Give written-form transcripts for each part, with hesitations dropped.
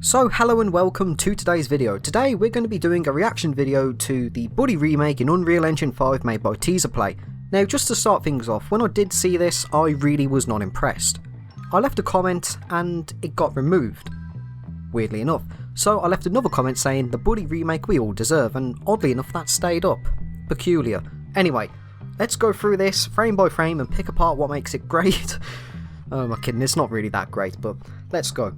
So hello and welcome to today's video. Today we're going to be doing a reaction video to the Buddy remake in Unreal Engine 5 made by Teaserplay. Now just to start things off, when I did see this I really was not impressed. I left a comment and it got removed, weirdly enough. So I left another comment saying the Buddy remake we all deserve, and oddly enough that stayed up. Peculiar. Anyway, let's go through this frame by frame and pick apart what makes it great. Oh my kidding, it's not really that great, but let's go.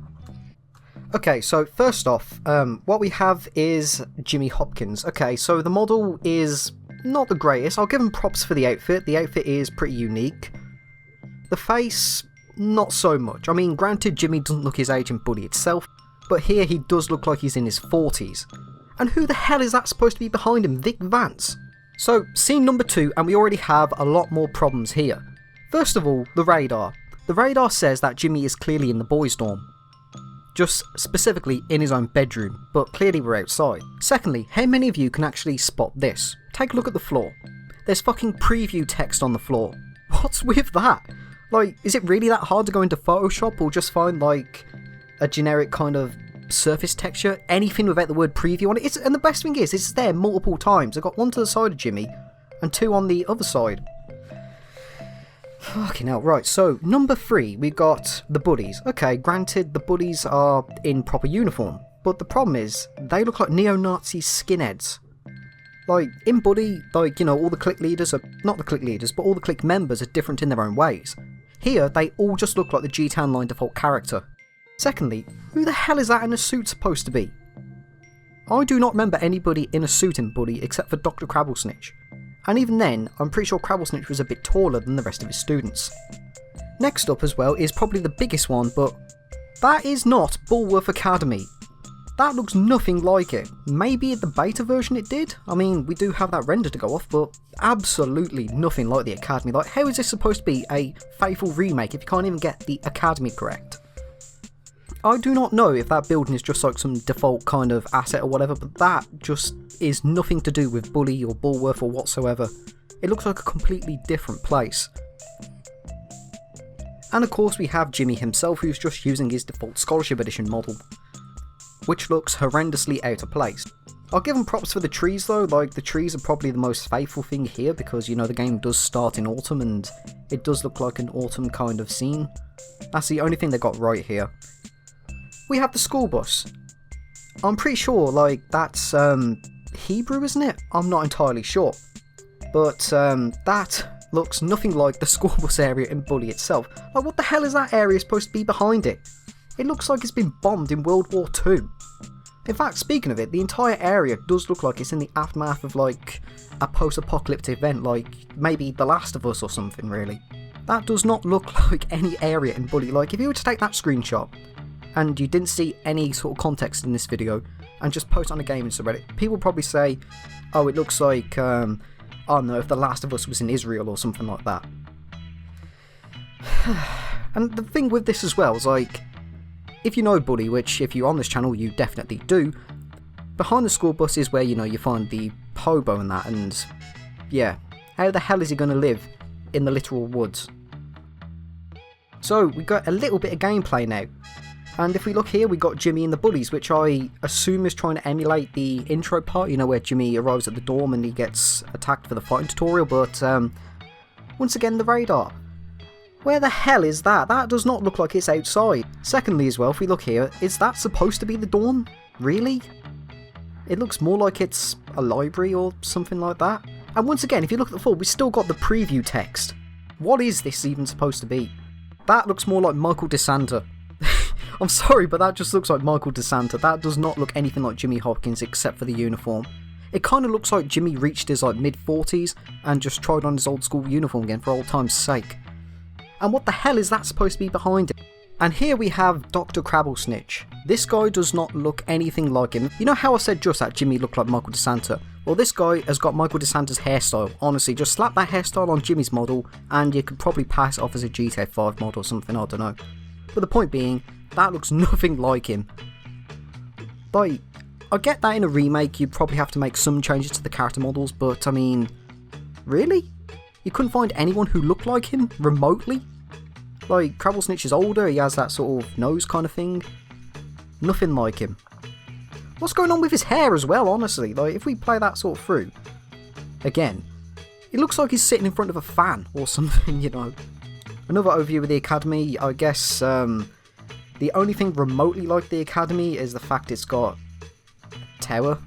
Okay, so first off, what we have is Jimmy Hopkins. Okay, so the model is not the greatest. I'll give him props for the outfit. The outfit is pretty unique. The face, not so much. I mean, granted, Jimmy doesn't look his age in Buddy itself, but here he does look like he's in his 40s. And who the hell is that supposed to be behind him? Vic Vance? So, scene number 2, and we already have a lot more problems here. First of all, the radar. The radar says that Jimmy is clearly in the boys' dorm. Just specifically in his own bedroom, but clearly we're outside. Secondly, how many of you can actually spot this? Take a look at the floor. There's fucking preview text on the floor. What's with that? Like, is it really that hard to go into Photoshop or just find like a generic kind of surface texture? Anything without the word preview on it? And the best thing is, it's there multiple times. I've got one to the side of Jimmy and two on the other side. Fucking hell, right, so number 3, we got the Buddies. Okay, granted, the Buddies are in proper uniform, but the problem is, they look like neo-Nazi skinheads. Like, in Buddy, like, you know, all the clique leaders are, not the clique leaders, but all the clique members are different in their own ways. Here, they all just look like the G-Town line default character. Secondly, who the hell is that in a suit supposed to be? I do not remember anybody in a suit in Buddy except for Dr. Crabblesnitch. And even then, I'm pretty sure Crabblesnitch was a bit taller than the rest of his students. Next up as well is probably the biggest one, but that is not Bulworth Academy. That looks nothing like it. Maybe in the beta version it did? I mean, we do have that render to go off, but absolutely nothing like the Academy. Like, how is this supposed to be a faithful remake if you can't even get the Academy correct? I do not know if that building is just like some default kind of asset or whatever, but that just is nothing to do with Bully or Bulworth or whatsoever. It looks like a completely different place. And of course we have Jimmy himself, who's just using his default Scholarship Edition model, which looks horrendously out of place. I'll give him props for the trees though. Like, the trees are probably the most faithful thing here because, you know, the game does start in autumn and it does look like an autumn kind of scene. That's the only thing they got right here. We have the school bus. I'm pretty sure, like, that's Hebrew, isn't it? I'm not entirely sure. But that looks nothing like the school bus area in Bully itself. Like, what the hell is that area supposed to be behind it? It looks like it's been bombed in World War II. In fact, speaking of it, the entire area does look like it's in the aftermath of, like, a post-apocalyptic event, like maybe The Last of Us or something, really. That does not look like any area in Bully. Like, if you were to take that screenshot, and you didn't see any sort of context in this video, and just post on a gaming subreddit, people probably say, oh, it looks like, I don't know, if The Last of Us was in Israel or something like that. And the thing with this as well is, like, if you know Buddy, which if you're on this channel you definitely do, behind the school bus is where, you know, you find the hobo and that, and yeah, how the hell is he going to live in the literal woods? So, we got a little bit of gameplay now. And if we look here, we got Jimmy and the Bullies, which I assume is trying to emulate the intro part, you know, where Jimmy arrives at the dorm and he gets attacked for the fighting tutorial, but once again, the radar. Where the hell is that? That does not look like it's outside. Secondly as well, if we look here, is that supposed to be the dorm? Really? It looks more like it's a library or something like that. And once again, if you look at the floor, we still got the preview text. What is this even supposed to be? That looks more like Michael DeSanta. I'm sorry, but that just looks like Michael DeSanta. That does not look anything like Jimmy Hopkins except for the uniform. It kind of looks like Jimmy reached his like mid-40s and just tried on his old school uniform again for old time's sake. And what the hell is that supposed to be behind it? And here we have Dr. Crabblesnitch. This guy does not look anything like him. You know how I said just that Jimmy looked like Michael DeSanta? Well, this guy has got Michael DeSanta's hairstyle. Honestly, just slap that hairstyle on Jimmy's model and you could probably pass it off as a GTA 5 model or something, I don't know. But the point being, that looks nothing like him. Like, I get that in a remake you'd probably have to make some changes to the character models, but I mean, really? You couldn't find anyone who looked like him remotely? Like, Crabblesnitch is older, he has that sort of nose kind of thing. Nothing like him. What's going on with his hair as well, honestly? Like, if we play that sort of through, again, it looks like he's sitting in front of a fan or something, you know. Another overview of the Academy, I guess, the only thing remotely like the Academy is the fact it's got a tower.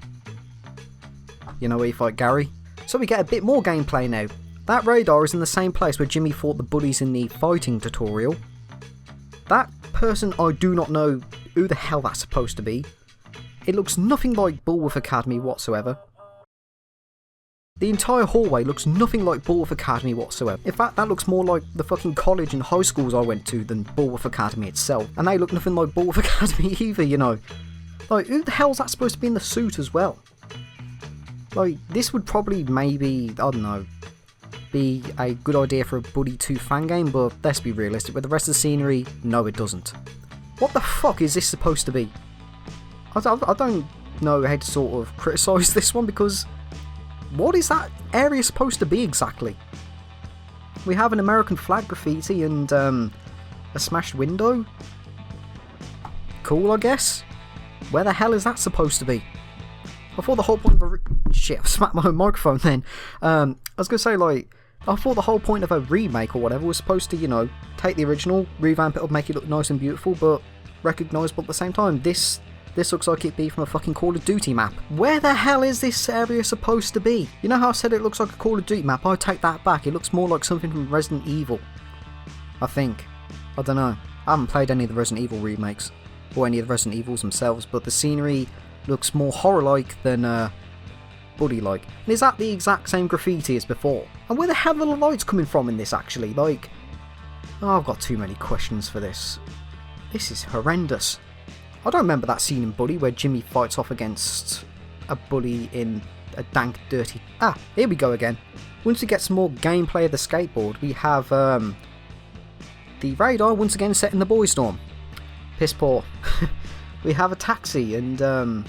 You know, where you fight Gary. So we get a bit more gameplay now. That radar is in the same place where Jimmy fought the bullies in the fighting tutorial. That person, I do not know who the hell that's supposed to be. It looks nothing like Bullworth Academy whatsoever. The entire hallway looks nothing like Bullworth Academy whatsoever. In fact, that looks more like the fucking college and high schools I went to than Bullworth Academy itself. And they look nothing like Bullworth Academy either, you know. Like, who the hell's that supposed to be in the suit as well? Like, this would probably maybe, I don't know, be a good idea for a Buddy 2 fan game, but let's be realistic, with the rest of the scenery, no it doesn't. What the fuck is this supposed to be? I don't know how to sort of criticise this one, because what is that area supposed to be exactly? We have an American flag graffiti and a smashed window. Cool, I guess. Where the hell is that supposed to be? I thought the whole point of a shit, I smacked my own microphone then. I was going to say, like, I thought the whole point of a remake or whatever was supposed to, you know, take the original, revamp it up, make it look nice and beautiful, but recognisable at the same time. This looks like it'd be from a fucking Call of Duty map. Where the hell is this area supposed to be? You know how I said it looks like a Call of Duty map? I take that back. It looks more like something from Resident Evil. I think. I don't know. I haven't played any of the Resident Evil remakes, or any of the Resident Evils themselves, but the scenery looks more horror-like than Buddy-like. And is that the exact same graffiti as before? And where the hell are the lights coming from in this, actually? Like, oh, I've got too many questions for this. This is horrendous. I don't remember that scene in Buddy where Jimmy fights off against a bully in a dank, dirty... Ah, here we go again. Once we get some more gameplay of the skateboard, we have the radar once again set in the boys' dorm. Piss poor. We have a taxi and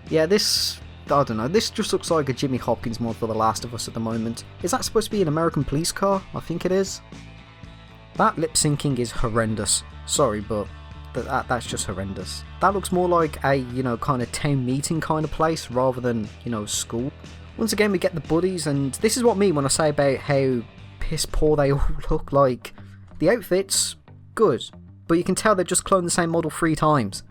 yeah, this, I don't know, this just looks like a Jimmy Hopkins mod for The Last of Us at the moment. Is that supposed to be an American police car? I think it is. That lip syncing is horrendous. Sorry, but that's just horrendous. That looks more like a, you know, kind of town meeting kind of place rather than, you know, school. Once again, we get the buddies, and this is what I mean when I say about how piss poor they all look. Like, the outfits, good, but you can tell they've just cloned the same model 3 times.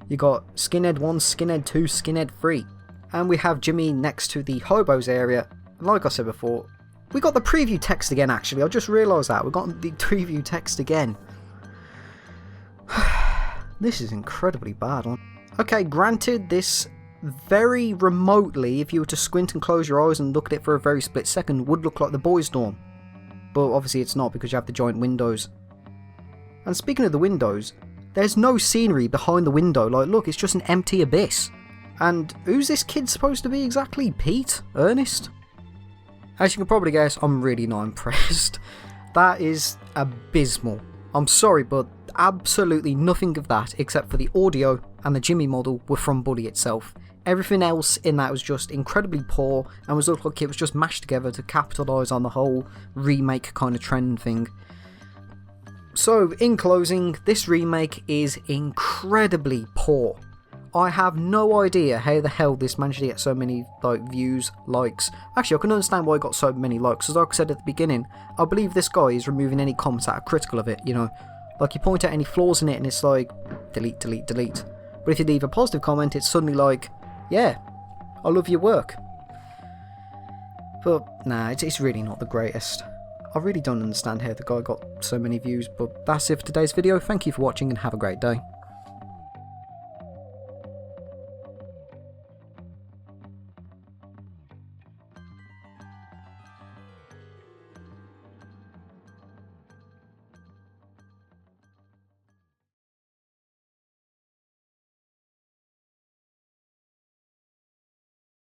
You got Skinhead 1, Skinhead 2, Skinhead 3. And we have Jimmy next to the hobos area. And like I said before, we got the preview text again, actually. I just realised that. We got the preview text again. This is incredibly bad. Okay, granted, this very remotely, if you were to squint and close your eyes and look at it for a very split second, would look like the boys' dorm. But obviously it's not, because you have the giant windows. And speaking of the windows, there's no scenery behind the window. Like, look, it's just an empty abyss. And who's this kid supposed to be exactly? Pete? Ernest? As you can probably guess, I'm really not impressed. That is abysmal. I'm sorry, but absolutely nothing of that, except for the audio and the Jimmy model, were from Buddy itself. Everything else in that was just incredibly poor, and was looked like it was just mashed together to capitalise on the whole remake kind of trend thing. So, in closing, this remake is incredibly poor. I have no idea how the hell this managed to get so many views, likes. Actually, I can understand why it got so many likes, because like I said at the beginning, I believe this guy is removing any comments that are critical of it, you know. Like, you point out any flaws in it and it's like, delete, delete, delete. But if you leave a positive comment, it's suddenly like, yeah, I love your work. But, nah, it's really not the greatest. I really don't understand how the guy got so many views, but that's it for today's video. Thank you for watching and have a great day.